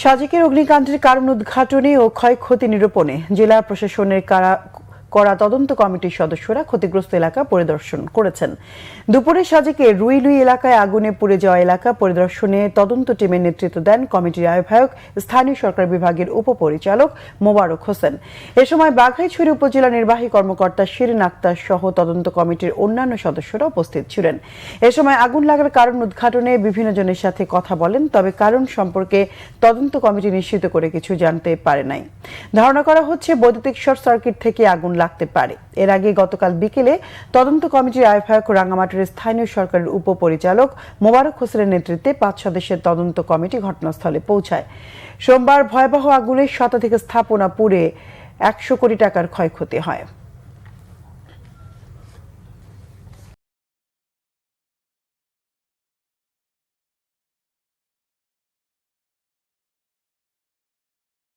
সাজেকের অগ্নিকাণ্ডের কারণ উদ্ঘাটনে ও ক্ষয়ক্ষতি নিরূপণে জেলা প্রশাসনের করা তদন্ত কমিটির সদস্যরা ক্ষতিগ্রস্ত এলাকা পরিদর্শন করেছেন। দুপুরে সাজেকের রুইলুই এলাকায় আগুনে পুড়ে যাওয়া এলাকা পরিদর্শনে তদন্ত টিমের নেতৃত্ব দেন কমিটির আহ্বায়ক স্থানীয় সরকার বিভাগের উপপরিচালক মোবারক হোসেন। এ সময় বাঘাইছড়ি উপজেলা নির্বাহী কর্মকর্তা শিরিন আক্তার সহ তদন্ত কমিটির অন্যান্য সদস্যরা উপস্থিত ছিলেন। এ সময় আগুন লাগার কারণ উদ্ঘাটনে বিভিন্ন জনের সাথে কথা বলেন, তবে কারণ সম্পর্কে তদন্ত কমিটি নিশ্চিত করে কিছু জানতে পারে নাই। ধারণা করা হচ্ছে বৈদ্যুতিক শর্ট সার্কিট থেকে আগুন লাগতে পারে। এর আগে গতকাল বিকেলে তদন্ত কমিটির আহ্বায়ক রাঙ্গামাটির স্থানীয় সরকারের উপপরিচালক মোবারক হোসেনের নেতৃত্বে 5 সদস্যের তদন্ত কমিটি ঘটনাস্থলে পৌঁছায়। সোমবার ভয়াবহ আগুনে শতাধিক স্থাপনা পুড়ে 100 কোটি টাকার ক্ষয়ক্ষতি হয়।